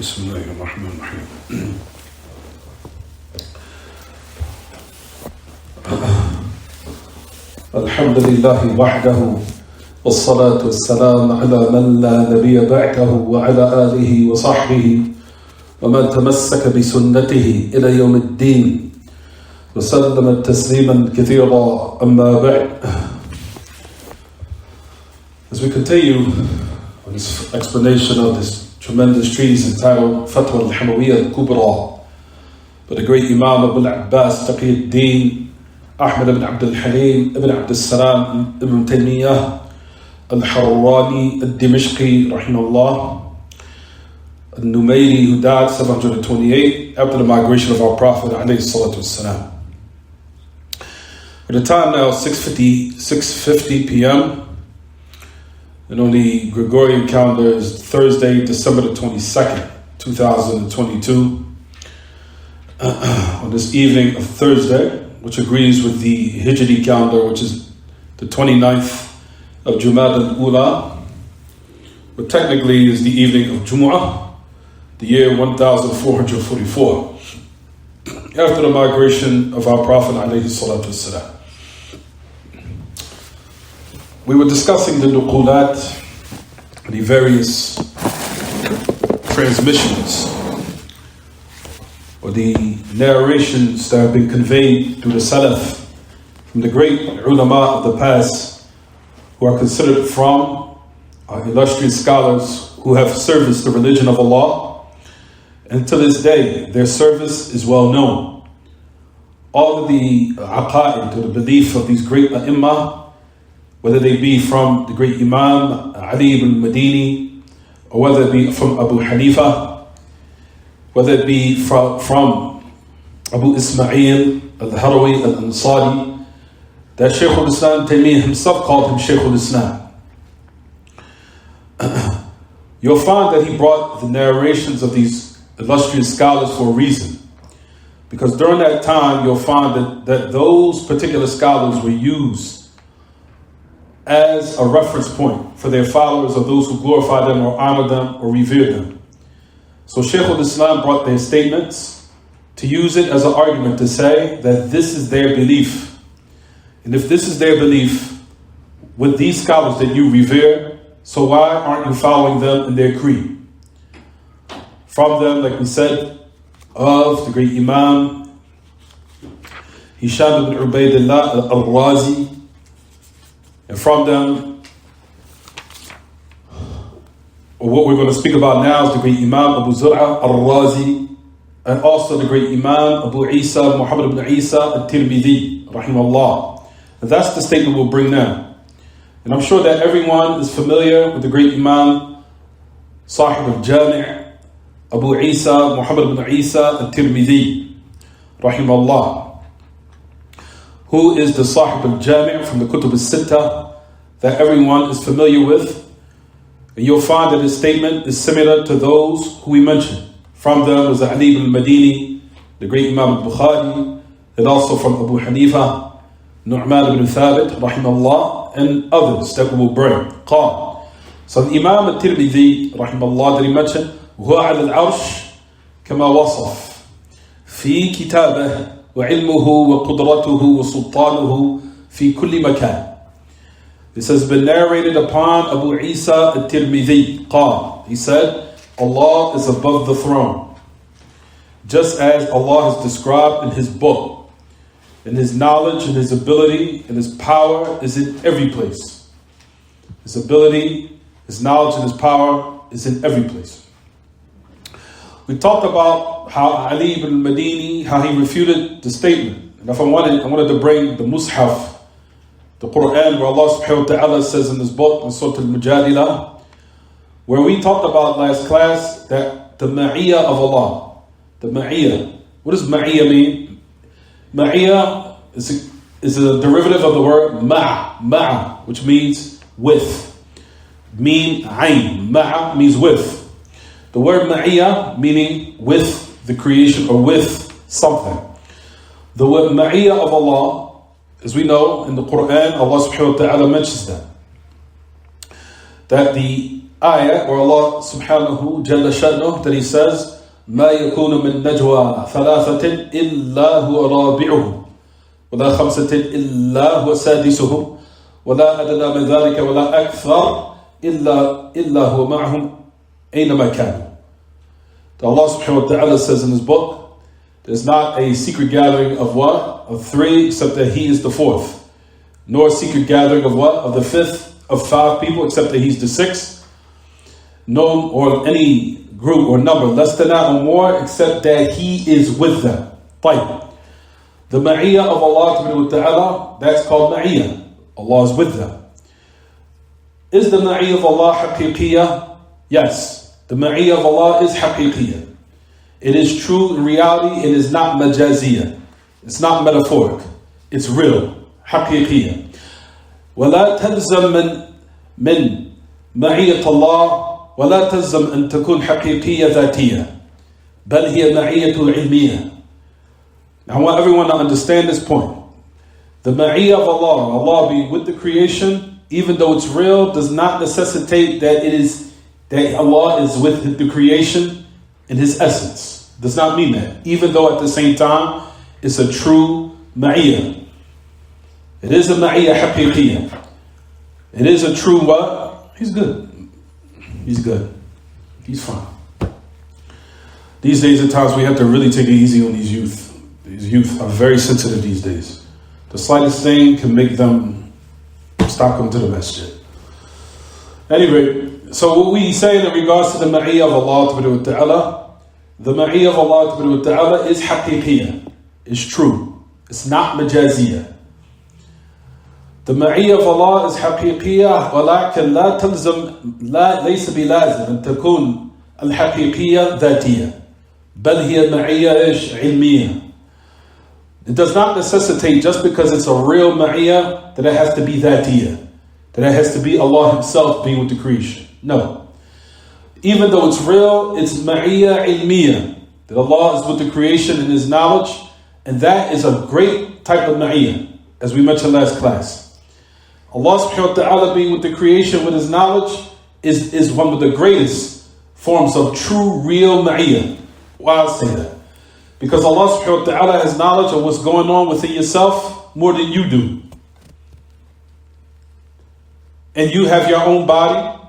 بسم الله الرحمن الرحيم. الحمد لله وحده والصلاة والسلام على من لا نبي بعده وعلى آله وصحبه ومن تمسك بسنته إلى يوم الدين وسلم تسليما كثيرا. أما بعد. As we continue on this explanation of this tremendous treatise entitled Fataawa al-Hamawiyyah al-Kubra by the great Imam Abu al-Abbas Taqi-ud-Din Ahmad ibn Abd al-Halim ibn Abd al-Salam ibn Taymiyyah al-Harrani al-Dimashqi rahimahullah al-Numayri, who died 728 after the migration of our Prophet alayhi salatu wassalam. At the time now 6:50 p.m. and on the Gregorian calendar is Thursday, December the 22nd, 2022. On this evening of Thursday, which agrees with the Hijri calendar, which is the 29th of Jumada al-Ula, but technically is the evening of Jumu'ah, the year 1444, after the migration of our Prophet alayhi salatu wassalam. We were discussing the nuqulat, the various transmissions or the narrations that have been conveyed through the Salaf from the great ulama of the past, who are considered from our illustrious scholars who have serviced the religion of Allah, and to this day their service is well known. All of the aqa'id, or the belief of these great a'imma, whether they be from the great Imam Ali ibn Madini, or whether it be from Abu Hanifa, whether it be from Abu Ismail al-Harawi al-Ansari, that Shaykh al-Islam Taymiyyah himself called him Shaykh al-Islam. You'll find that he brought the narrations of these illustrious scholars for a reason, because during that time you'll find that those particular scholars were used as a reference point for their followers, or those who glorify them or honor them or revere them. So Shaykh al-Islam brought their statements to use it as an argument to say that this is their belief. And if this is their belief with these scholars that you revere, so why aren't you following them in their creed? From them, like we said, of the great Imam Hisham ibn Ubaidillah al-Razi, and from them, or what we're going to speak about now, is the great Imam Abu Zur'a al-Razi, and also the great Imam Abu Isa Muhammad ibn Isa al-Tirmidhi rahimahullah. And that's the statement we'll bring now. And I'm sure that everyone is familiar with the great Imam Sahib al-Jami' Abu Isa Muhammad ibn Isa al-Tirmidhi rahimahullah, who is the Sahib al-Jami' from the Kutub al-Sittah that everyone is familiar with. And you'll find that his statement is similar to those who we mentioned. From them was Ali ibn Madini, the great Imam al-Bukhari, and also from Abu Hanifa, Nu'man ibn Thabit, rahimahullah, and others that we will bring. قال. So the Imam al-Tirmidhi, rahimahullah, that he mentioned, هو على العرش كما وصف في كتابه وعلمه وقدرته وسلطانه في كل مكان. This has been narrated upon Abu Isa al-Tirmidhi. قال. He said, Allah is above the throne, just as Allah has described in His book, and His knowledge and His ability and His power is in every place. His ability, His knowledge and His power is in every place. We talked about how Ali ibn Madini, how he refuted the statement. And if I wanted to bring the Mus'haf, the Quran, where Allah subhanahu wa ta'ala says in this book, in Surah Al-Mujadilah, where we talked about last class that the Ma'iyyah of Allah, the Ma'iyyah, what does Ma'iyyah mean? Ma'iyyah is a derivative of the word ma'a, which means with. Mean ayn, ma'a means with. The word ma'iyyah meaning with the creation or with something. The word ma'iyyah of Allah, as we know in the Quran, Allah subhanahu wa ta'ala mentions that the ayah where Allah subhanahu jalla sha'nuh, that He says, ما يكون من نجوى ثلاثة إلا هو رابعهم ولا خمسة إلا هو سادسهم ولا أدنى من ذلك ولا أكثر إلا هو معهم أينما كانوا. Allah subhanahu wa ta'ala says in His book, there's not a secret gathering of what? Of three, except that He is the fourth. Nor a secret gathering of what? Of the fifth, of five people, except that He's the sixth. No, or any group or number less than that or more, except that He is with them. طيب. The ma'iyyah of Allah subhanahu wa ta'ala, that's called ma'iyyah. Allah is with them. Is the ma'iyyah of Allah haqiqiyah? Yes. The ma'iyyah of Allah is haqiqiyah. It is true in reality, it is not majaziyah. It's not metaphoric. It's real. حقيقية. ولا تلزم من معية الله ولا تلزم أن تكون حقيقية ذاتية بل هي معية علمية. I want everyone to understand this point. The ma'iyyah of Allah, Allah be with the creation, even though it's real, does not necessitate that Allah is with the creation in His essence. Does not mean that. Even though at the same time, it's a true ma'iyyah. It is a ma'iyyah haqiqiyah. It is a true what? He's good. He's good. He's fine. These days at times we have to really take it easy on these youth. These youth are very sensitive these days. The slightest thing can make them stop coming to the masjid. Anyway, so what we say in regards to the ma'iyyah of Allah subhanahu wa ta'ala, the ma'iyyah of Allah subhanahu wa ta'ala is haqiqiyah. It's true. It's not majaziyah. The ma'iyyah of Allah is حقيقية ولكن لا تلزم ليس بلازم أن تكون الحقيقية ذاتية بل هي معية علمية. It does not necessitate just because it's a real ma'iyyah that it has to be ذاتية, that it has to be Allah Himself being with the creation. No. Even though it's real, it's ma'iyyah ilmiyah, that Allah is with the creation in His knowledge, and that is a great type of ma'iyyah, as we mentioned last class. Allah subhanahu wa ta'ala being with the creation with His knowledge is one of the greatest forms of true, real ma'iyyah. Why I say that? Because Allah subhanahu wa ta'ala has knowledge of what's going on within yourself more than you do. And you have your own body,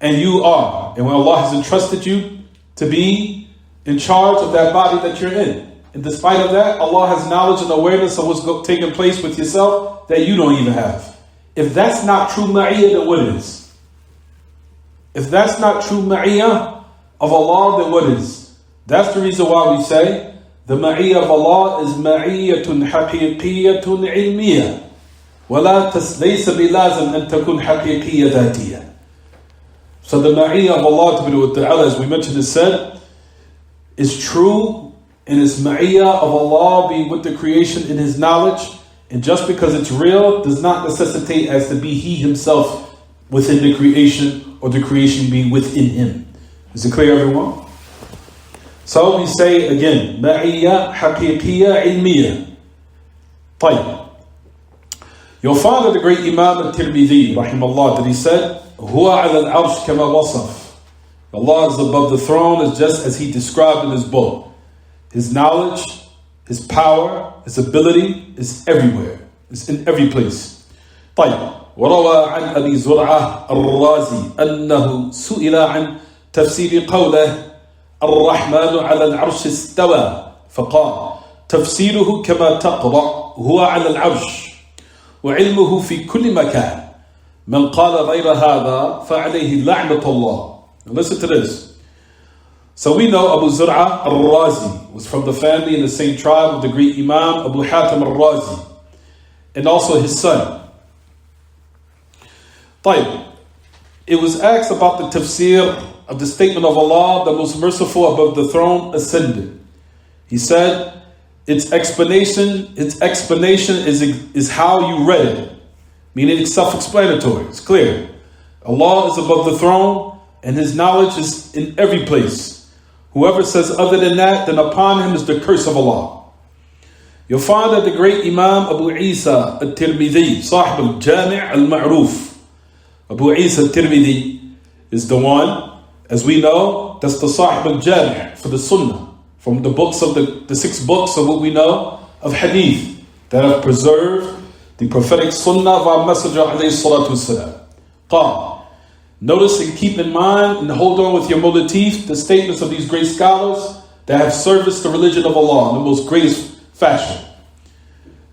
and you are. And when Allah has entrusted you to be in charge of that body that you're in, and despite of that, Allah has knowledge and awareness of what's taking place with yourself that you don't even have. If that's not true ma'iyyah, then what is? If that's not true ma'iyyah of Allah, then what is? That's the reason why we say the ma'iyyah of Allah is ma'iyyatun haqiqiyyatun ilmiyah. وَلَا لَيْسَ بِلَازِمْ أَن تَكُنْ حَقِيقِيَّةً ذَاتِيَّةً. So the ma'iyyah of Allah subhanahu wa ta'ala, as we mentioned, is said, is true, and it's ma'iyyah of Allah being with the creation in His knowledge. And just because it's real does not necessitate as to be He Himself within the creation or the creation being within Him. Is it clear, everyone? So we say again, ma'iyyah haqiqiyya ilmiyya. طيب. Your father, the great Imam al-Tirmidhi, rahimahullah, that he said, هو على العرش كما وصف. Allah is above the throne as just as He described in His book. His knowledge, His power, His ability is everywhere. It's in every place. طيب. وروى عن أبي زرعة الرازي أنه سئل عن تفسير قوله الرحمن على العرش استوى فقال تفسيره كما تقرأ هو على العرش وعلمه في كل مكان من قال غير هذا فعليه لعنة الله. Now listen to this. So we know Abu Zur'a al-Razi was from the family in the same tribe of the great Imam Abu Hatim al-Razi, and also his son. طيب. It was asked about the tafsir of the statement of Allah, the most merciful above the throne ascended. He said, its explanation is how you read it. Meaning it's self-explanatory, it's clear. Allah is above the throne and His knowledge is in every place. Whoever says other than that, then upon him is the curse of Allah. Your father, the great Imam Abu Isa al-Tirmidhi, Sahib al-Jami' al-Ma'ruf, Abu Isa al-Tirmidhi, is the one, as we know, that's the Sahib al-Jami' for the Sunnah, from the books of the 6 books of what we know of Hadith that have preserved the prophetic Sunnah of our Messenger alayhi salatu wasalam. Qal. Notice and keep in mind and hold on with your motif the statements of these great scholars that have serviced the religion of Allah in the most greatest fashion.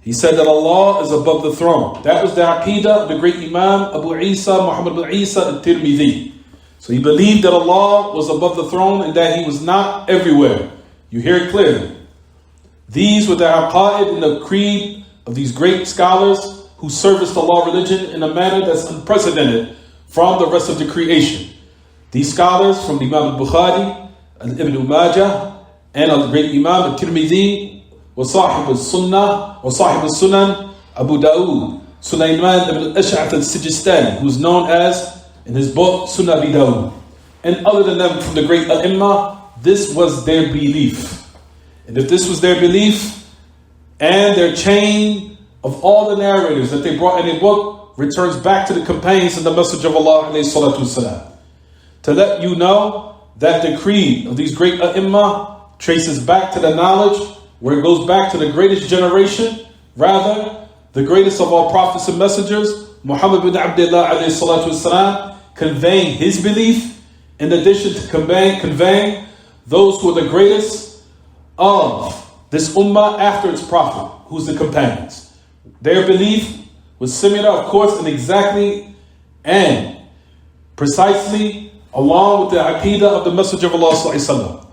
He said that Allah is above the throne. That was the Aqidah of the great Imam Abu Isa, Muhammad bin Isa al-Tirmidhi. So he believed that Allah was above the throne and that He was not everywhere. You hear it clearly. These were the aqaid and the creed of these great scholars who serviced Allah religion in a manner that's unprecedented from the rest of the creation. These scholars from the Imam al-Bukhari, Ibn Majah, and the great Imam al-Tirmidhi, وصاحب السنة وصاحب السنن Abu Dawood, Sulaiman ibn al-Ash'ath al-Sijistani, who's known as, in his book, Sunnah Abi Dawood. And other than them from the great Ai-Imah, this was their belief. And if this was their belief, and their chain of all the narrators that they brought in a book returns back to the companions and the message of Allah alayhi salatu wasalam, to let you know that the creed of these great Ai-Imah traces back to the knowledge where it goes back to the greatest generation, rather the greatest of all prophets and messengers, Muhammad bin Abdullah alayhi salatu wasalam, conveying his belief in addition to conveying those who are the greatest of this ummah after its prophet, who's the companions. Their belief was similar, of course, and exactly and precisely along with the aqidah of the Messenger of Allah sallallahu alaihi wasallam.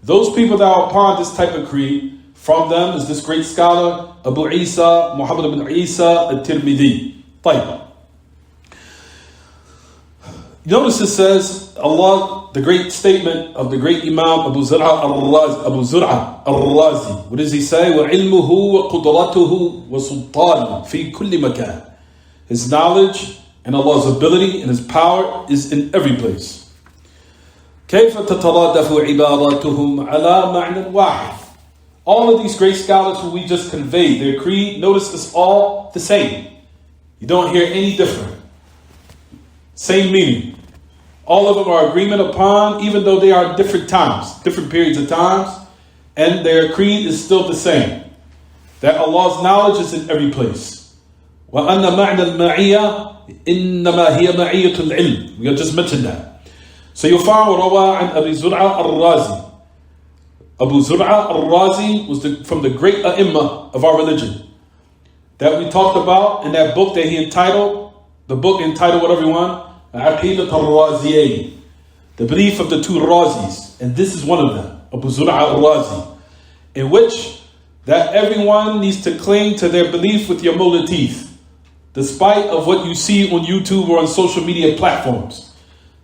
Those people that are upon this type of creed, from them is this great scholar Abu Isa, Muhammad ibn Isa al-Tirmidhi. Tayyib. Notice it says, Allah, the great statement of the great Imam Abu Zur'a al-Razi. What does he say? وَعِلْمُهُ وَقُدْرَتُهُ وَسُلْطَانُهُ فِي كُلِّ مَكَانٍ. His knowledge and Allah's ability and His power is in every place. كيف تترادف عباراتهم على معنى واحد. All of these great scholars who we just conveyed, their creed, notice it's all the same. You don't hear any different. Same meaning. All of them are agreement upon, even though they are different times, different periods of times, and their creed is still the same. That Allah's knowledge is in every place. وَأَنَّ مَعْنَى الْمَعِيَّةِ إِنَّمَا هِيَ مَعِيَّةُ الْعِلْمِ. We have just mentioned that. So you'll find وَرَوَى عَنْ أَبِي زُرْعَةَ الرَّازِي. Abu Zur'a al-Razi was from the great Ai-Imah of our religion that we talked about in that book that he entitled, the book entitled what everyone? Aqidat al-Raziyayn, the belief of the 2 Razis, and this is one of them, Abu Zur'a al-Razi, in which that everyone needs to cling to their belief with your motif, despite of what you see on YouTube or on social media platforms.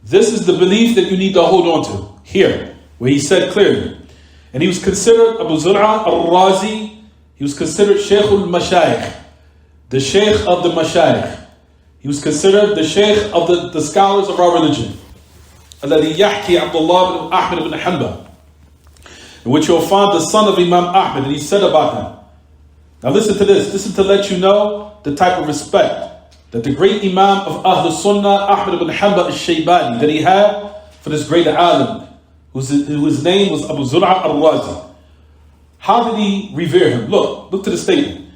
This is the belief that you need to hold on to here, where he said clearly. And he was considered, Abu Zur'a al-Razi, he was considered Shaykh al-Mashayikh, the Shaykh of the Mashayikh. He was considered the Shaykh of the scholars of our religion. الذي يحكي عبد الله بن أحمد بن حنبل, in which you'll find the son of Imam Ahmad, and he said about him. Now listen to this. This is to let you know the type of respect that the great Imam of Ahl Sunnah, Ahmad ibn Hanbal al-Shaybani, that he had for this great alim, whose name was Abu Zur'a al-Razi. How did he revere him? Look to the statement.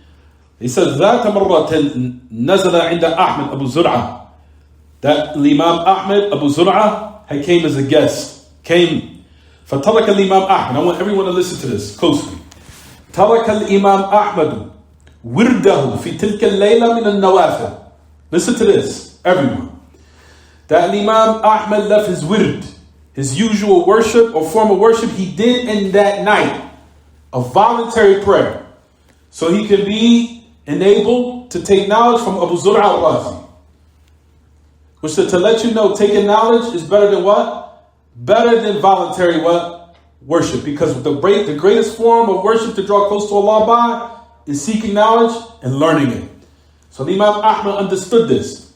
He says, ذات مرة نزل عند أحمد أبو زرعة. That Imam Ahmad Abu Zur'a had came as a guest. Came. فترك الإمام أحمد. I want everyone to listen to this closely. ترك الإمام أحمد ورده في تلك الليلة من النوافل. Listen to this, everyone. That Imam Ahmad left his wird, his usual worship or form of worship he did in that night, a voluntary prayer, so he could be enabled to take knowledge from Abu Zur'a al-Razi. Which said to let you know, taking knowledge is better than what? Better than voluntary what? Worship. Because the greatest form of worship to draw close to Allah by is seeking knowledge and learning it. So Imam Ahmad understood this.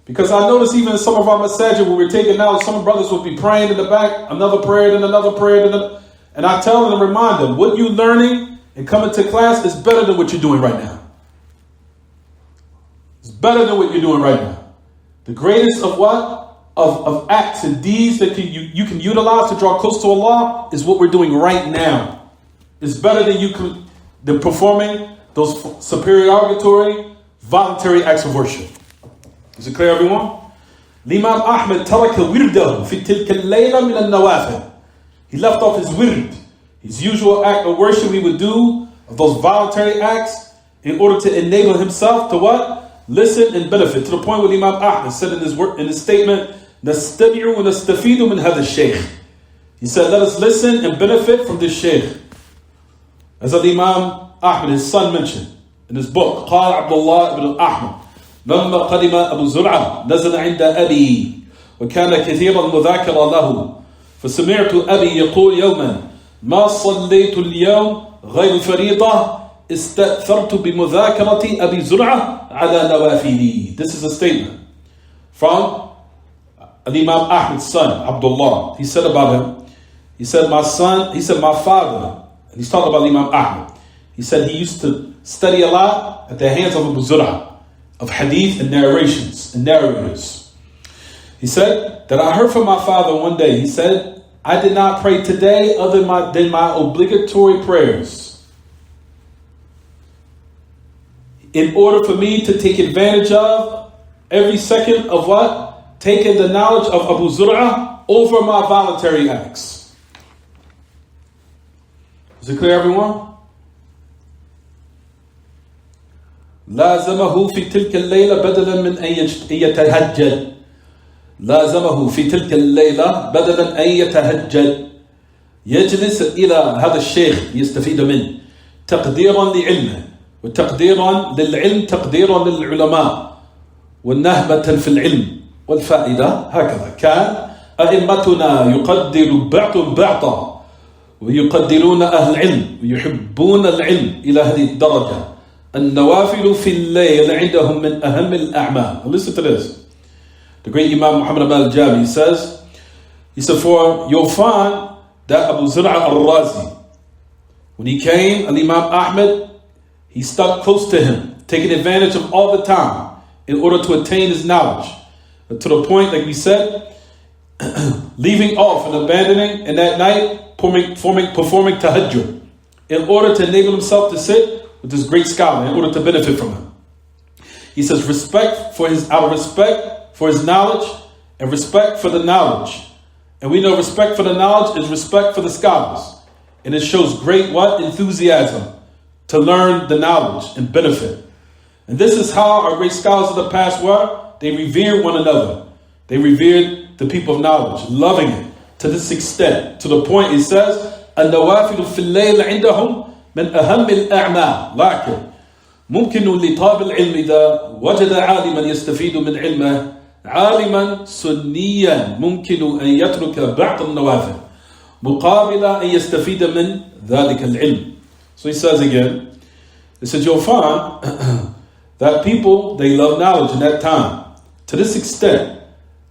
Because I notice even in some of our masajid when we're taking knowledge, some brothers will be praying in the back, another prayer, then another prayer, and I tell them and remind them, what you're learning and coming to class is better than what you're doing right now. It's better than what you're doing right now. The greatest of what? of acts and deeds that you can utilize to draw close to Allah is what we're doing right now. It's better than performing those supererogatory, voluntary acts of worship. Is it clear, everyone? Imam Ahmed ترك ورده في تلك الليلة من النوافل. He left off his wird, his usual act of worship we would do, of those voluntary acts, in order to enable himself to what? Listen and benefit. To the point where Imam Ahmed said in his statement, نستمع ونستفيد من هذا الشيخ. He said, let us listen and benefit from this Shaykh. As Imam Ahmed, his son, mentioned in his book, قال عبد الله بن أحمد لما قدم أبو زرعة نزل عند أبي وكان كثير المذاكرة له فسمعت أبي يقول يوما ما صليت اليوم غير فريضة استأثرت بمذاكرة أبي زرعة على نوافلي. This is a statement from Imam Ahmed's son, Abdullah. He said about him, he said, my father, and he's talking about Imam Ahmed. He said he used to study a lot at the hands of Abu Zur'a, of hadith and narrations and narrators. He said that I heard from my father one day. He said, I did not pray today other than my obligatory prayers, in order for me to take advantage of every second of what? Taking the knowledge of Abu Zur'a over my voluntary acts. Is it clear, everyone? لازمه في تلك الليلة بدلا من أن يتهجد. لازمه في تلك الليلة بدلا أن يتهجد. يجلس إلى هذا الشيخ يستفيد منه تقديرا لعلمه وتقديرا للعلم تقديرا للعلماء والنهبة في العلم والفائدة. هكذا كان أئمتنا يقدر بعض بعضا ويقدرون أهل العلم ويحبون العلم إلى هذه الدرجة. النوافل في الليل عندهم من أهم الأعمال. Listen to this. The great Imam Muhammad al-Jami says, he said, for you'll find that Abu Zur'a al-Razi, when he came, Imam Ahmed, he stuck close to him, taking advantage of all the time in order to attain his knowledge. To the point, like we said, leaving off and abandoning, and that night performing tahajjud in order to enable himself to sit with this great scholar, in order to benefit from him. He says, out of respect for his knowledge and respect for the knowledge. And we know respect for the knowledge is respect for the scholars. And it shows great what? Enthusiasm to learn the knowledge and benefit. And this is how our great scholars of the past were. They revered one another. They revered the people of knowledge, loving it to this extent. To the point it says, النوافل في الليل عندهم من أهم الأعمال. لكن ممكن لطالب العلم إذا وجد عالما يستفيد من علمه عالما سنيا ممكن أن يترك بعض النوافل مقابل أن يستفيد من ذلك العلم. So he says again, he says you'll find that people, they love knowledge in that time to this extent,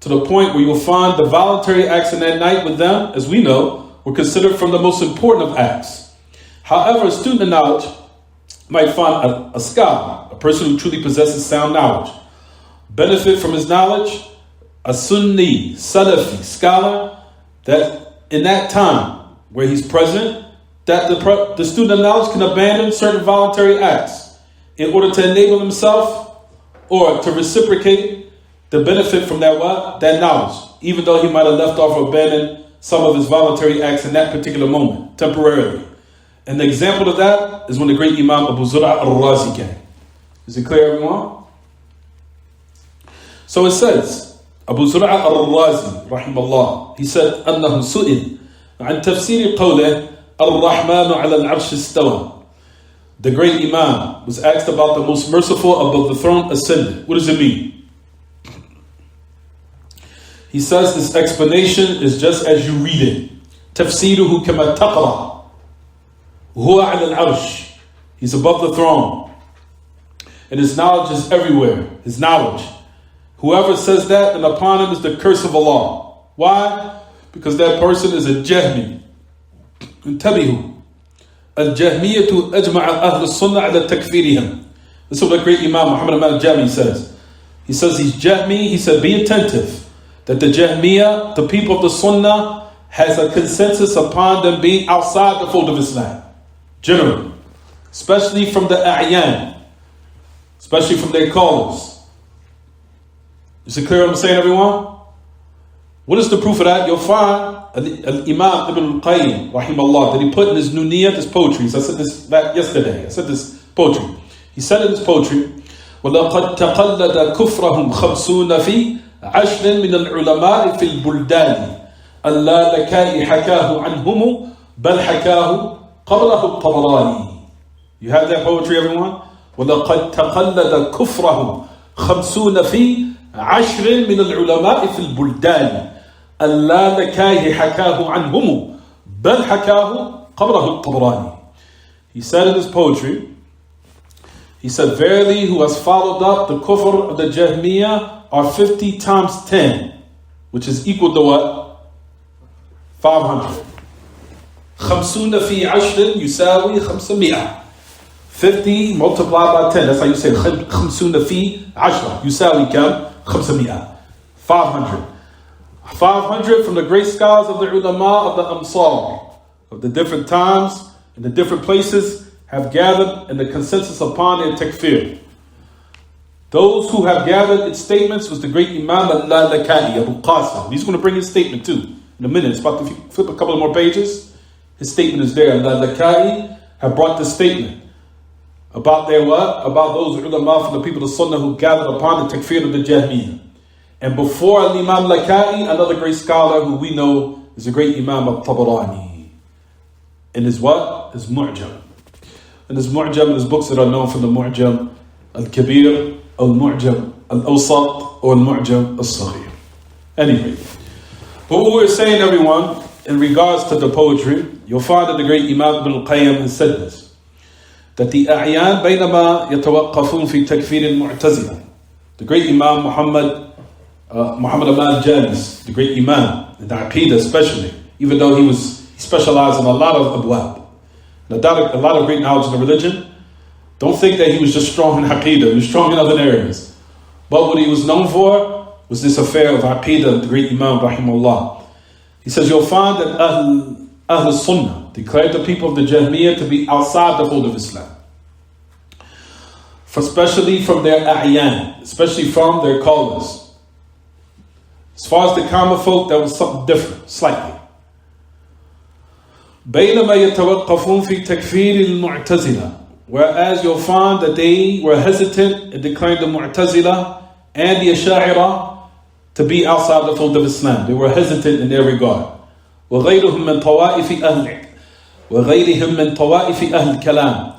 to the point where you'll find the voluntary acts in that night with them, as we know, were considered from the most important of acts. However, a student of knowledge might find a scholar, a person who truly possesses sound knowledge, benefit from his knowledge, a Sunni, Salafi scholar, that in that time where he's present, that the student of knowledge can abandon certain voluntary acts in order to enable himself or to reciprocate the benefit from that knowledge, even though he might have left off or abandoned some of his voluntary acts in that particular moment, temporarily. And the example of that is when the great Imam Abu Zur'a al-Razi came. Is it clear, everyone? So it says, Abu Zur'a al-Razi, rahimahullah, he said, أنه سئل عن تفسير قوله الرحمن على العرش استوى. The great Imam was asked about the most merciful above the throne ascended. What does it mean? He says this explanation is just as you read it. تفسيره كما تقرأ. هو على العرش. He's above the throne. And his knowledge is everywhere. His knowledge. Whoever says that, then upon him is the curse of Allah. Why? Because that person is a Jahmi. انتبهوا. الجهمية أجمع أهل السنة على تكفيرهم. This is what the great Imam Muhammad al-Jami says. He says he's Jahmi. He said, be attentive. that the Jahmiyyah, the people of the Sunnah, has a consensus upon them being outside the fold of Islam. Generally. Especially from the A'yan. Especially from their callers. Is it clear what I'm saying, everyone? What is the proof of that? You'll find Imam Ibn al-Qayyim, rahimahullah, that he put in his Nuniyat, his poetry. So I said this yesterday. I said this poetry. He said in his poetry, وَلَقَدْ تَقَلَّدَ كُفْرَهُمْ خَمْسُونَ فِي عَشْرٍ مِنَ الْعُلَمَاءِ فِي الْبُلْدَانِ أَلَّا لَكَاءِ حَكَاهُ عَنْهُمُ بَلْ حَكَاهُ قَبْلَهُ الطَّبَرَانِي. You have that poetry, everyone? وَلَقَدْ تَقَلَّدَ كُفْرَهُمْ خَمْسُونَ فِي عَشْرٍ مِنَ الْعُلَمَاءِ فِي الْبُلْدَانِ أَلَّا لَكَاءِ حَكَاهُ عَنْهُمُ بَلْ حَكَاهُ قَبْلَهُ الطَّبَرَانِي. He said in his poetry, he said, verily who has followed up the kufr of the Jahmiyyah are 50 times 10, which is equal to what? 500. خمسون في عشر يساوي 500. 50 multiplied by 10. That's how you say خمسون في عشرة يساوي كم؟ 500. 500. 500 from the great scholars of the ulama of the Amsar, of the different times and the different places, have gathered in the consensus upon their takfir. Those who have gathered its statements was the great Imam al-Lalaka'i, Abu Qasim. He's going to bring his statement too in a minute. It's about to flip a couple of more pages. His statement is there. Al-Lalaka'i have brought this statement about their what? About those ulama from the people of Sunnah who gathered upon the takfir of the Jahmiyyah. And before Imam al-Laka'i, another great scholar who we know is the great Imam al-Tabarani. In his what? His Mu'jam. In his Mu'jam, in his books that are known for the Mu'jam al-Kabir, al-Mu'jam al-Awsat, or al-Mu'jam al-Saghir. Anyway, but what we're saying, everyone, in regards to the poetry, you'll find that the great Imam Ibn al-Qayyim has said this, that the A'yan بينما يتوقفون في تكفير المعتزلة. The great Imam Muhammad Aman Janis, the great Imam, in the Aqidah especially, even though he specialized in a lot of abwab, a lot of great knowledge in the religion. Don't think that he was just strong in Aqidah, he was strong in other areas. But what he was known for was this affair of Aqidah, the great Imam, rahimahullah. He says, you'll find that Ahl Sunnah declared the people of the Jahmiyyah to be outside the fold of Islam. Especially from their a'yan, especially from their callers. As far as the common folk, that was something different, slightly. بينما يتوقفون في تكفير المعتزلة. Whereas you'll find that they were hesitant in declaring the Mu'tazila and the Asha'ira to be outside the fold of Islam. They were hesitant in their regard. وغيرهم من طوائف أهل الكلام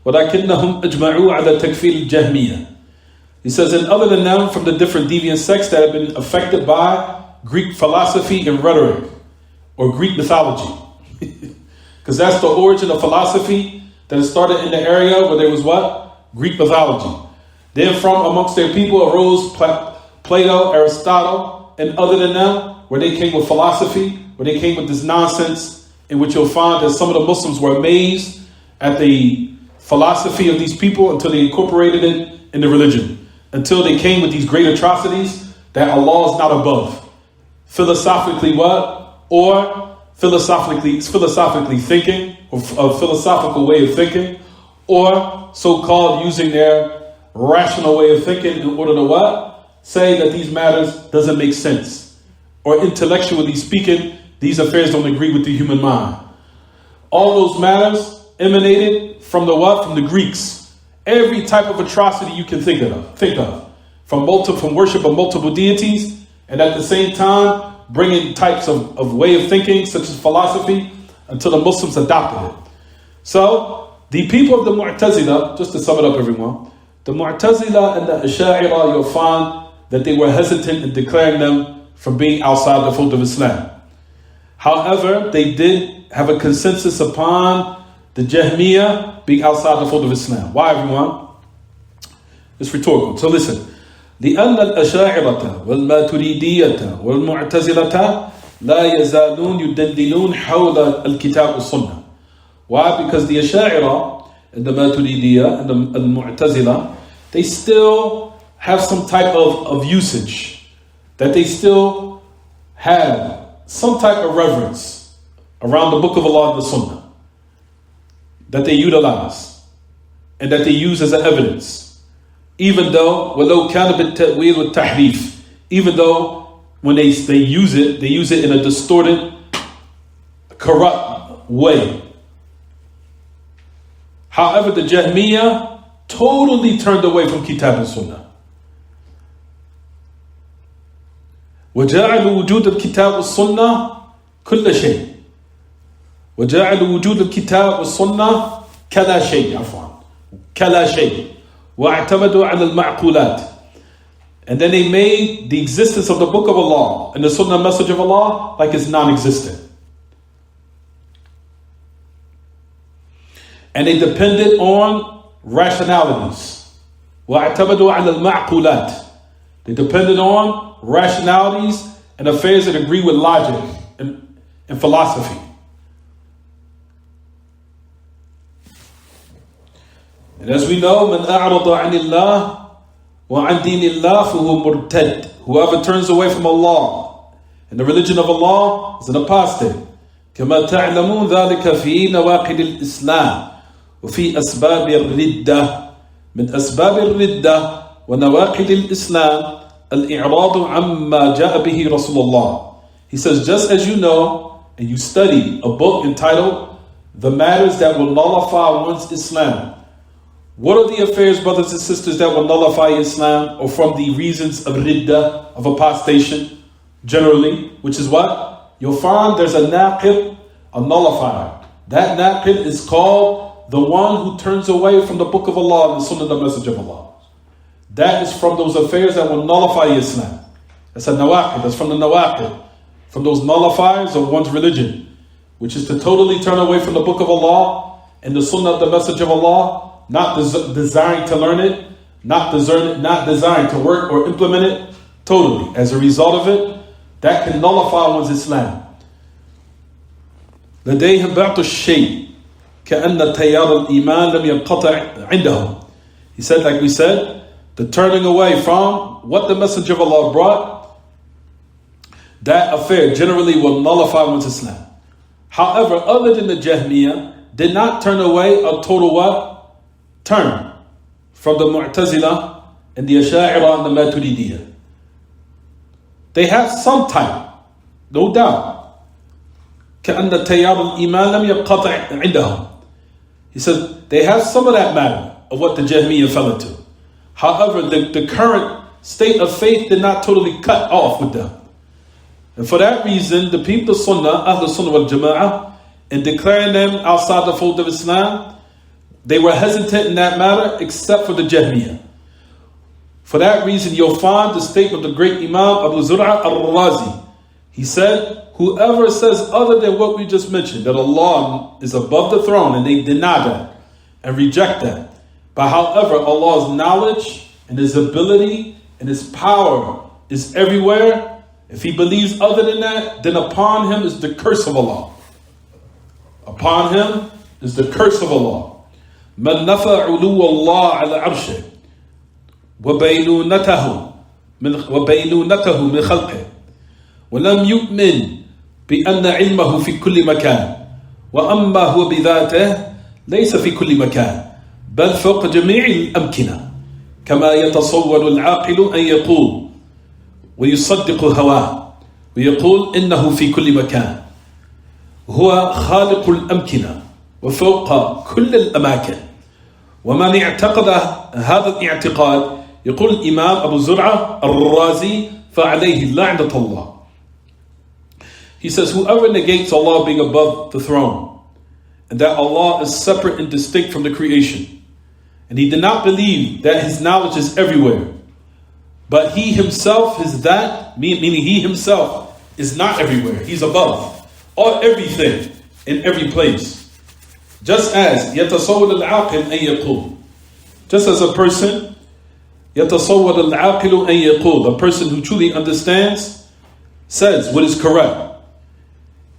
ولكنهم أجمعوا على تكفير الجهمية. He says, and other than them, from the different deviant sects that have been affected by Greek philosophy and rhetoric, or Greek mythology. Because that's the origin of philosophy that started in the area where there was what? Greek mythology. Then from amongst their people arose Plato, Aristotle, and other than them, where they came with philosophy, where they came with this nonsense, in which you'll find that some of the Muslims were amazed at the philosophy of these people until they incorporated it in the religion. Until they came with these great atrocities that Allah is not above. Philosophically what? Or philosophically thinking, or a philosophical way of thinking, or so-called using their rational way of thinking in order to what? Say that these matters doesn't make sense. Or intellectually speaking, these affairs don't agree with the human mind. All those matters emanated from the what? From the Greeks. Every type of atrocity you can think of. From worship of multiple deities, and at the same time, bringing types of way of thinking, such as philosophy, until the Muslims adopted it. So, the people of the Mu'tazila, just to sum it up everyone, the Mu'tazila and the Asha'ira, you'll find that they were hesitant in declaring them from being outside the fold of Islam. However, they did have a consensus upon the Jahmiyyah being outside the fold of Islam. Why, everyone? It's rhetorical. So listen. لأن الأشاعرة والماتريدية والمعتزلة لا يزالون يدندنون حول الكتاب والسنة. Why? Because the Asha'ira and the Maturidiyya and the Mu'tazila, they still have some type of usage that they still have some type of reverence around the Book of Allah and the Sunnah that they utilize and that they use as an evidence, even though وَلَوْ كَانَ بِالتَّأْوِيلِ وَالتَّحْرِيفِ, even though when they use it in a distorted, corrupt way. However, the Jahmiyyah totally turned away from Kitab and Sunnah. وجعلوا وجود الكتاب والسنة كل شيء وجعلوا وجود الكتاب والسنة كلا شيء كلا شيء واعتمدوا على المعقولات. And then they made the existence of the Book of Allah and the Sunnah message of Allah like it's non-existent. And they depended on rationalities. واعتمدوا على المعقولات. They depended on rationalities and affairs that agree with logic and philosophy. And as we know, من أعرض عن الله وعن دين الله فهو مرتد. Whoever turns away from Allah and the religion of Allah is an apostate. كما تعلمون ذلك في نواقض الإسلام وفي أسباب الردة. من أسباب الردة ونواقض الإسلام الإعراض عما جاء به رسول الله. He says, just as you know and you study a book entitled The Matters That Will Nullify One's Islam. What are the affairs, brothers and sisters, that will nullify Islam, or from the reasons of ridda, of apostation, generally, which is what? You'll find there's a naqib, a nullifier. That naqib is called the one who turns away from the Book of Allah and the Sunnah, the message of Allah. That is from those affairs that will nullify Islam. That's a nawaqid, that's from the nawaqid, from those nullifiers of one's religion, which is to totally turn away from the Book of Allah and the Sunnah of the message of Allah, not designed to learn it, not designed to work or implement it, totally. As a result of it, that can nullify one's Islam. لديهم بعض الشيء كأن تيار الإيمان لم ينقطع عندهم. He said, like we said, the turning away from what the Messenger of Allah brought, that affair generally will nullify one's Islam. However, other than the Jahmiyyah, did not turn away a total what? Turn from the Mu'tazila and the Asha'ira and the Maturidiyah. They have some type, no doubt. كأن تيار الإيمان لم ينقطع عندهم. He said, they have some of that matter of what the Jahmiyyah fell into. However, the current state of faith did not totally cut off with them. And for that reason, the people of Sunnah, Ahl Sunnah wal Jama'ah, in declaring them outside the fold of Islam, they were hesitant in that matter except for the Jahmiyyah. For that reason, you'll find the statement of the great Imam Abdur Razzaq al-Razi. He said, whoever says other than what we just mentioned, that Allah is above the throne, and they deny that and reject that. But however, Allah's knowledge and His ability and His power is everywhere. If he believes other than that, then upon him is the curse of Allah. Upon him is the curse of Allah. من نفى علو الله على عرشه وبينونته من خلقه ولم يؤمن بأن علمه في كل مكان وأما هو بذاته ليس في كل مكان بل فوق جميع الأمكنة كما يتصور العاقل أن يقول ويصدق هواه ويقول إنه في كل مكان هو خالق الأمكنة وفوق كل الأماكن. ومن اعتقد هذا الاعتقاد يقول الإمام أبو زرعة الرازي فعليه لعنة الله. He says, whoever negates Allah being above the throne and that Allah is separate and distinct from the creation, and he did not believe that his knowledge is everywhere, but he himself is that, meaning he himself is not everywhere, he's above all everything in every place. Just as يتصور العاقل أن يقول, just as a person يتصور العاقل أن يقول, a person who truly understands says what is correct,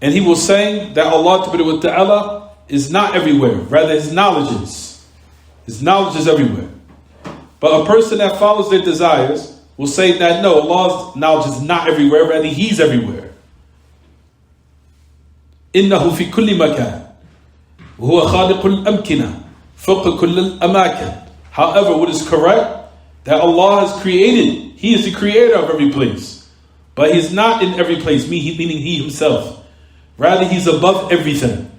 and he will say that Allah Ta'ala is not everywhere, rather his knowledge is everywhere. But a person that follows their desires will say that no, Allah's knowledge is not everywhere, rather he's everywhere. إنه في كل مكان وهو خالق الأمكنة فوق كل الأماكن. However, what is correct, that Allah has created, He is the creator of every place. But He is not in every place, meaning He Himself. Rather, He's above everything.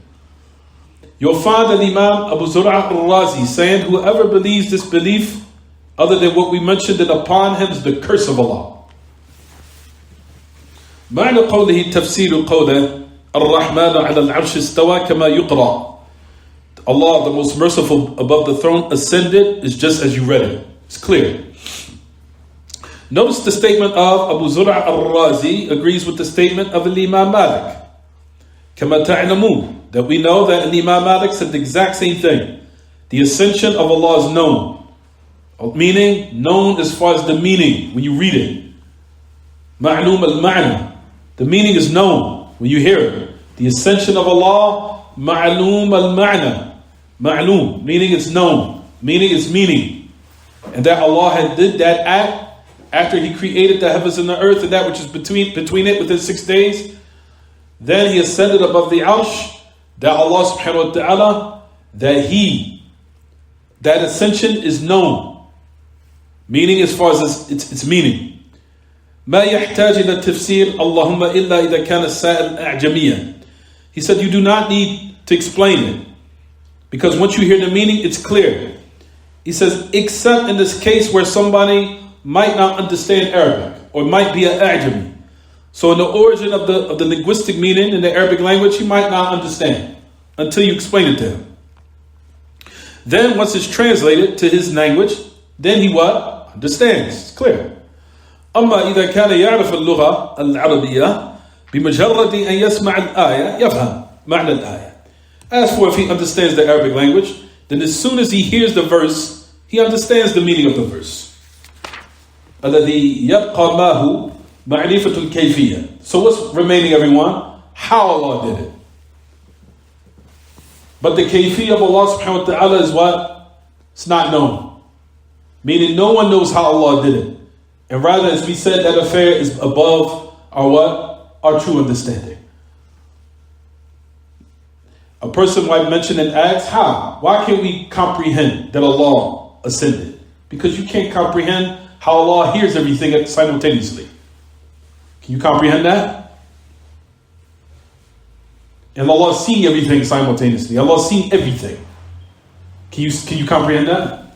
You'll find that Imam Abu Zur'a al-Razi saying, whoever believes this belief other than what we mentioned, then upon him is the curse of Allah. معنى قوله تفسير قوله الرحمن على العرش استوى كما يقرأ. Allah, the most merciful above the throne, ascended is just as you read it. It's clear. Notice the statement of Abu Zur'a al-Razi agrees with the statement of Imam Malik. كما تعلمون, that we know that Imam Malik said the exact same thing. The ascension of Allah is known. Meaning, known as far as the meaning when you read it. Ma'lum al-ma'na. The meaning is known when you hear it. The ascension of Allah, ma'lum al-ma'na. Ma'lum, meaning it's known. Meaning it's meaning. And that Allah had did that act after He created the heavens and the earth and that which is between it within 6 days. Then He ascended above the arsh. That Allah subhanahu wa ta'ala, that ascension is known. Meaning as far as its meaning. ما يحتاج إلى تفسير اللهم إلا إذا كان السائل أعجميا. He said you do not need to explain it. Because once you hear the meaning, it's clear. He says, except in this case where somebody might not understand Arabic or might be an A'jami. So in the origin of the linguistic meaning in the Arabic language, he might not understand until you explain it to him. Then once it's translated to his language, then he what? Understands. It's clear. أما إذا كان يعرف اللغة العربية بمجرد أن يسمع الآية يفهم معنى الآية. As for if he understands the Arabic language, then as soon as he hears the verse, he understands the meaning of the verse. الذي يبقى معه معرفة الكيفية. So what's remaining, everyone? How Allah did it. But the kayfiyah of Allah subhanahu wa ta'ala is what? It's not known. Meaning no one knows how Allah did it. And rather, as we said, that affair is above our what? Our true understanding. A person might mention and ask, how? Why can't we comprehend that Allah ascended? Because you can't comprehend how Allah hears everything simultaneously. Can you comprehend that? And Allah seeing everything simultaneously. Allah seeing everything. Can you comprehend that?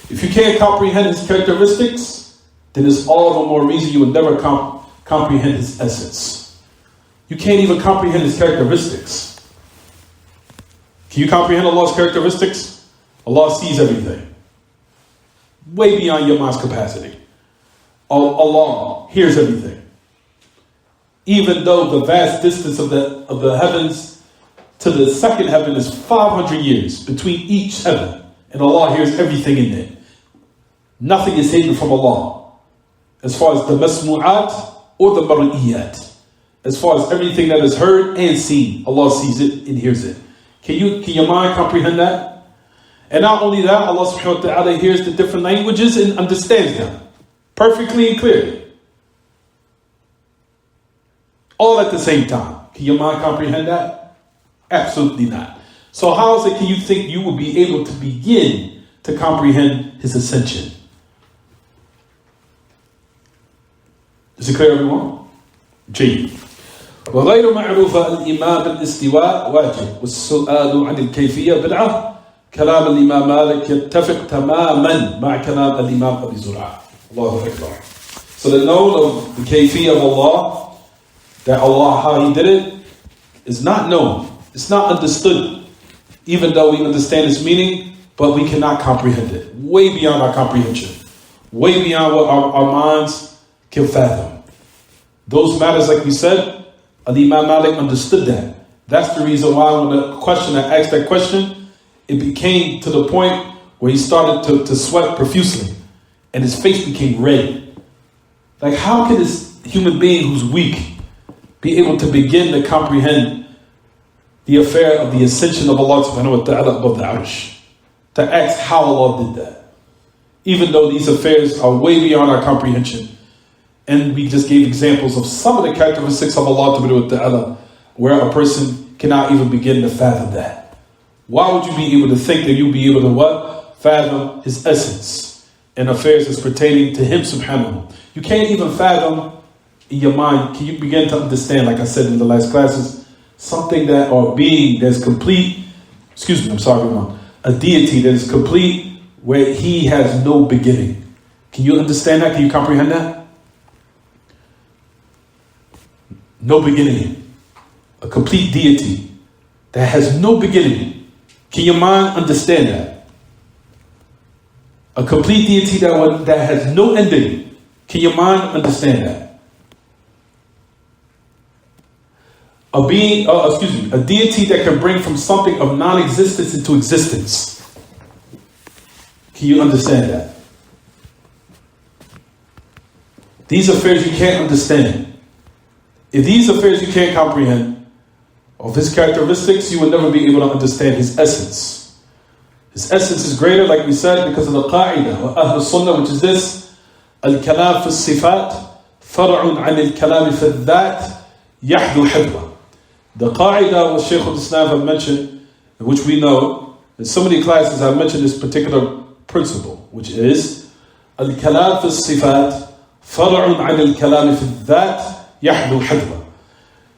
If you can't comprehend His characteristics, then it's all the more reason you will never comprehend His essence. You can't even comprehend His characteristics. Can you comprehend Allah's characteristics? Allah sees everything. Way beyond your mind's capacity. Allah hears everything. Even though the vast distance of the heavens to the second heaven is 500 years between each heaven. And Allah hears everything in there. Nothing is hidden from Allah. As far as the masmu'at or the mar'iyat. As far as everything that is heard and seen, Allah sees it and hears it. Can your mind comprehend that? And not only that, Allah subhanahu wa ta'ala hears the different languages and understands them perfectly and clearly. All at the same time. Can your mind comprehend that? Absolutely not. So how is it can you think you will be able to begin to comprehend His ascension? Is it clear, everyone? جيد. وغير معروفة الإيمان بالاستواء واجب والسؤال عن الكيفية بدعة. كلام الإمام مالك يتفق تماما مع كلام الإمام أبي زرعة. الله أكبر. So the known of the kayfiyah of Allah, that Allah, how He did it, is not known. It's not understood. Even though we understand its meaning, but we cannot comprehend it. Way beyond our comprehension. Way beyond what our minds can fathom. Those matters, like we said, Imam Malik understood that. That's the reason why when the questioner asked that question, it became to the point where he started to sweat profusely. And his face became red. Like, how can this human being who's weak be able to begin to comprehend the affair of the ascension of Allah subhanahu wa ta'ala above the arsh? To ask how Allah did that. Even though these affairs are way beyond our comprehension. And we just gave examples of some of the characteristics of Allah Ta'ala, where a person cannot even begin to fathom that. Why would you be able to think that you'll be able to what? Fathom His essence and affairs as pertaining to Him subhanahu. You can't even fathom in your mind, can you begin to understand, like I said in the last classes, something that, or being that's complete, a deity that is complete where He has no beginning. Can you understand that? Can you comprehend that? No beginning. A complete deity that has no beginning. Can your mind understand that? A complete deity that has no ending. Can your mind understand that? A deity that can bring from something of non-existence into existence. Can you understand that? These affairs you can't understand. If these affairs you can't comprehend, of His characteristics, you will never be able to understand His essence. His essence is greater, like we said, because of the qa'idah, or Ahl Sunnah, which is this: Al-kalam fi sifat, far'un an al-kalam fi dhat, yahdu hadwa. The qa'idah, what Shaykh al-Islam have mentioned, which we know, in so many classes I've mentioned this particular principle, which is Al-kalam fi sifat, far'un an al-kalam fi dhat, yahdu hadwa.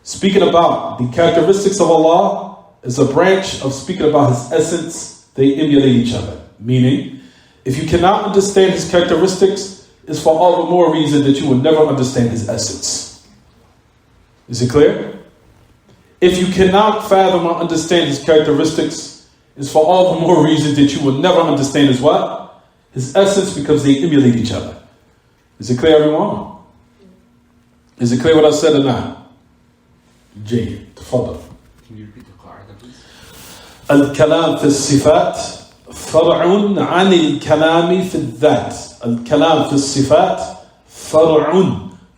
Speaking about the characteristics of Allah is a branch of speaking about His essence. They emulate each other. Meaning, if you cannot understand His characteristics, it's for all the more reason that you will never understand His essence. Is it clear? If you cannot fathom or understand His characteristics, it's for all the more reason that you will never understand His what? His essence, because they emulate each other. Is it clear, everyone? Is it clear what I said or not? جيد تفضل. Can you repeat the qaida, please? الكلام في الصفات فرع عن الكلام في الذات. الكلام في الصفات فرع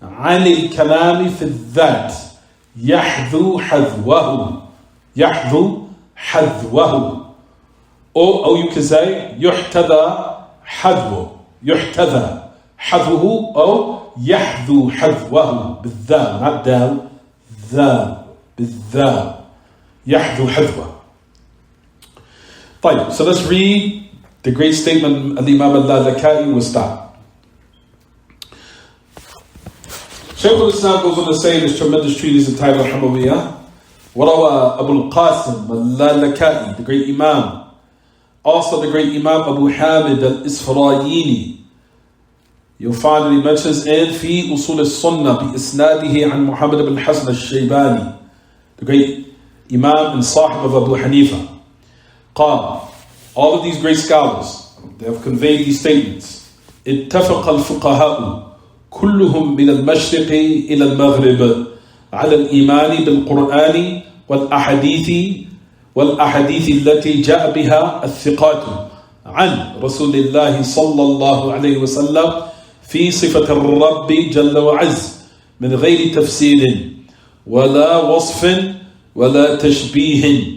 عن الكلام في الذات يحذو حذوه. يحذو حذوه. Or you can say يحتذى حذوه. يحتذى حذوه أو يحذو حذوه بالذال, not dal. ذا بالذا يحذو حذوه. طيب, so let's read the great statement of the Imam al-Lalaka'i. Will stop. Shaykh al-Islam goes on to say in this tremendous treatise entitled Hamawiyyah, وروى أبو القاسم al-Lalaka'i, the great Imam, also the great Imam Abu Hamid al-Isfarayini. You'll find that he mentions in في أصول السنة بإسناده عن محمد بن حسن الشيباني, the great Imam and Sahib of Abu Hanifa. قال, all of these great scholars, they have conveyed these statements. اتفق الفقهاء كلهم من المشرق إلى المغرب على الإيمان بالقرآن والأحاديث التي جاء بها الثقات عن رسول الله صلى الله عليه وسلم في صفة الرب جل وعز من غير تفسير ولا وصف ولا تشبيه.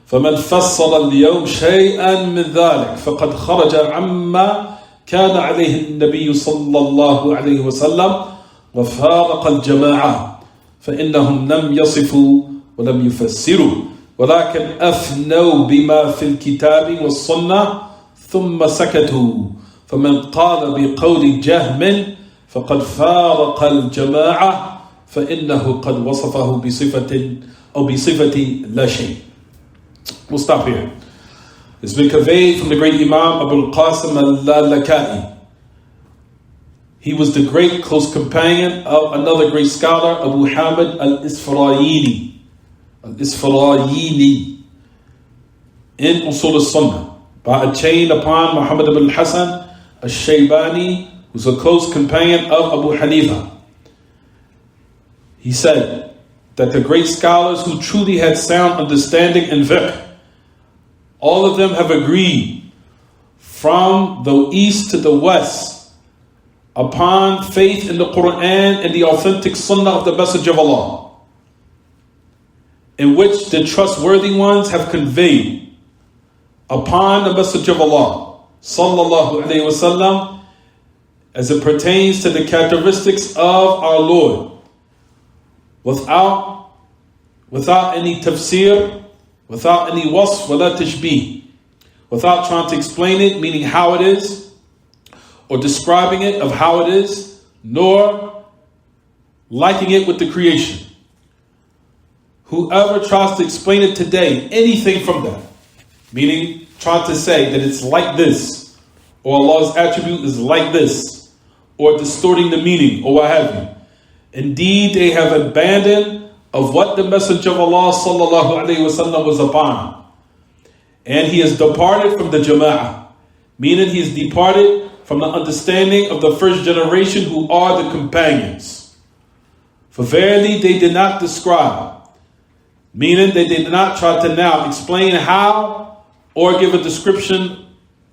فمن فصل اليوم شيئا من ذلك فقد خرج عما كان عليه النبي صلى الله عليه وسلم وفارق الجماعة، فإنهم لم يصفوا ولم يفسروا ولكن أفنوا بما في الكتاب والسنة ثم سكتوا. فمن قال بقول جهم فقد فارق الجماعة فإنه قد وصفه بصفة أو بصفة لا شيء. We'll stop here. It's been conveyed from the great Imam Abu al-Qasim al-Lalaka'i. He was the great close companion of another great scholar, Abu Hamid al-Isfarayini. Al-Isfarayini in Usul al-Sunnah, by a chain upon Muhammad ibn Hassan al-Shaybani, who's a close companion of Abu Hanifa. He said that the great scholars who truly had sound understanding in fiqh, all of them have agreed from the east to the west upon faith in the Quran and the authentic Sunnah of the Message of Allah, in which the trustworthy ones have conveyed upon the Message of Allah sallallahu alayhi wasallam as it pertains to the characteristics of our Lord, without any tafsir, without any wasf, wala tashbih, without trying to explain it, meaning how it is, or describing it of how it is, nor liking it with the creation. Whoever tries to explain it today, anything from that, meaning trying to say that it's like this, or Allah's attribute is like this, or distorting the meaning, or what have you, indeed they have abandoned of what the Messenger of Allah sallallahu alaihi wasallam was upon, and he has departed from the jama'ah, meaning he has departed from the understanding of the first generation who are the companions. For verily they did not describe, meaning they did not try to now explain how or give a description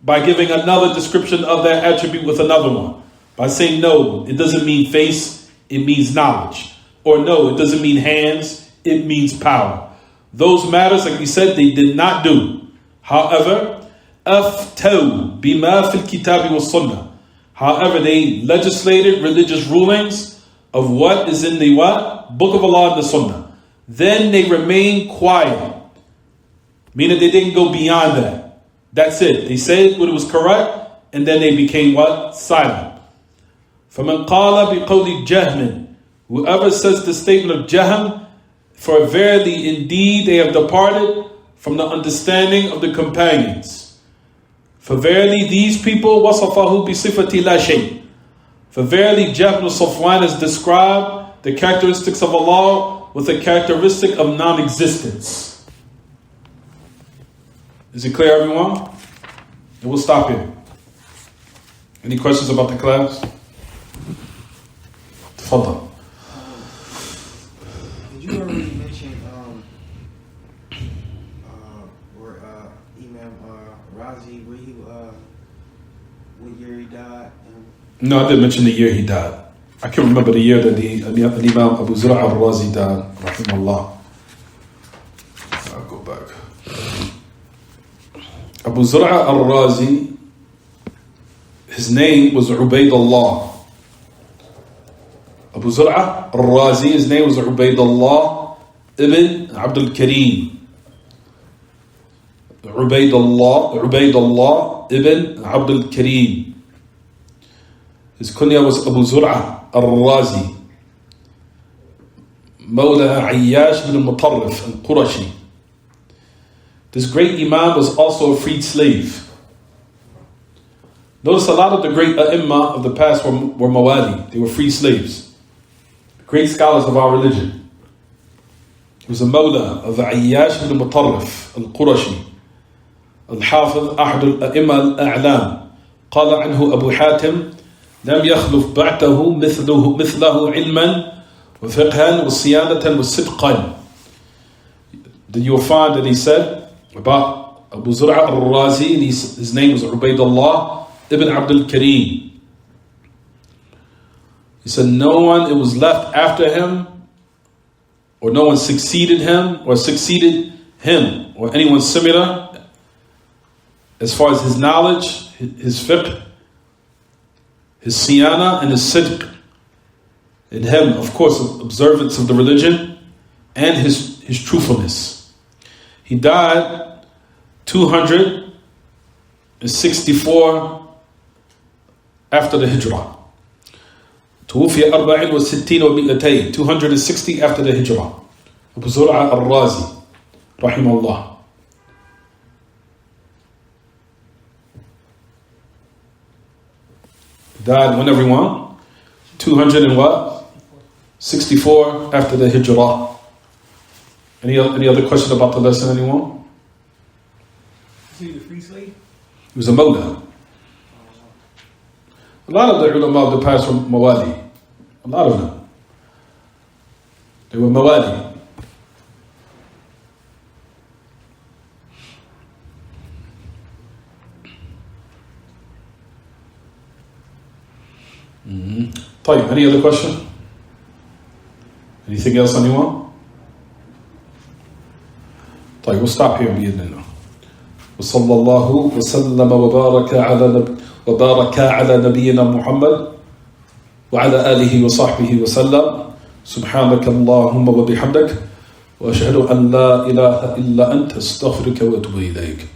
by giving another description of that attribute with another one. By saying, no, it doesn't mean face, it means knowledge. Or no, it doesn't mean hands, it means power. Those matters, like we said, they did not do. However, أفتوا بما في الكتاب والسنة. However, they legislated religious rulings of what is in the what? Book of Allah and the Sunnah. Then they remained quiet, meaning they didn't go beyond that. That's it. They said what was correct, and then they became what? Silent. فَمَنْ قَالَ بِقَوْلِ جَهْمٍ. Whoever says the statement of Jahm, for verily indeed they have departed from the understanding of the companions. For verily these people وَصَفَهُ بِصِفَةِ لَا شَيْءٍ. For verily Jahm al-Safwan has described the characteristics of Allah with a characteristic of non-existence. Is it clear, everyone? And we'll stop here. Any questions about the class? Tafadhal. Did you already mention where Imam Razi, where he what year he died? No, I didn't mention the year he died. I can't remember the year that the Imam Abu Zur'a al-Razi died, rahimahullah. I'll go back. Abu Zur'a al-Razi, his name was Ubaydullah. Abu Zur'a al-Razi, his name was Ubaydullah ibn Abdul Kareem. Ubaydullah ibn Abdul Kareem. His kunya was Abu Zur'a al-Razi, Mawla Ayyash ibn al-Mutarrif al-Qurashi. This great Imam was also a freed slave. Notice a lot of the great A'imma of the past were Mawali. They were free slaves. Great scholars of our religion. He was a Mawla of Ayyash ibn al-Mutarrif al-Qurashi. Al-Hafiz Ahad al-A'imma al-A'lam. قال عنه أبو حاتم لم يخلف بعده مثله علما وفقها وصيانة وصدقا. Then you will find that he said about Abu Zur'a al-Razi, his name was Ubaydullah ibn Abdul Kareem. He said no one, it was left after him, or no one succeeded him, or anyone similar as far as his knowledge, his fiqh, his siyana, and his sidq. In him, of course, observance of the religion and his truthfulness. He died 264 after the Hijrah. توفي 64 و200, 260 after the Hijrah. Abu Zur'a al-Razi, rahimahullah. Died when, everyone? 200 and what? 64 after the Hijrah. Any other question about the lesson, anyone? Is he the free slave? He was a Mawla. A lot of the ulama of the past were Mawali. A lot of them. They were Mawali. طيب, any other question? Anything else, anyone? طيب, we'll stop here بإذن الله. وصلى الله وسلم وبارك على وبارك على نبينا محمد وعلى آله وصحبه وسلم. سبحانك اللهم وبحمدك وأشهد أن لا إله إلا أنت أستغفرك وأتوب إليك.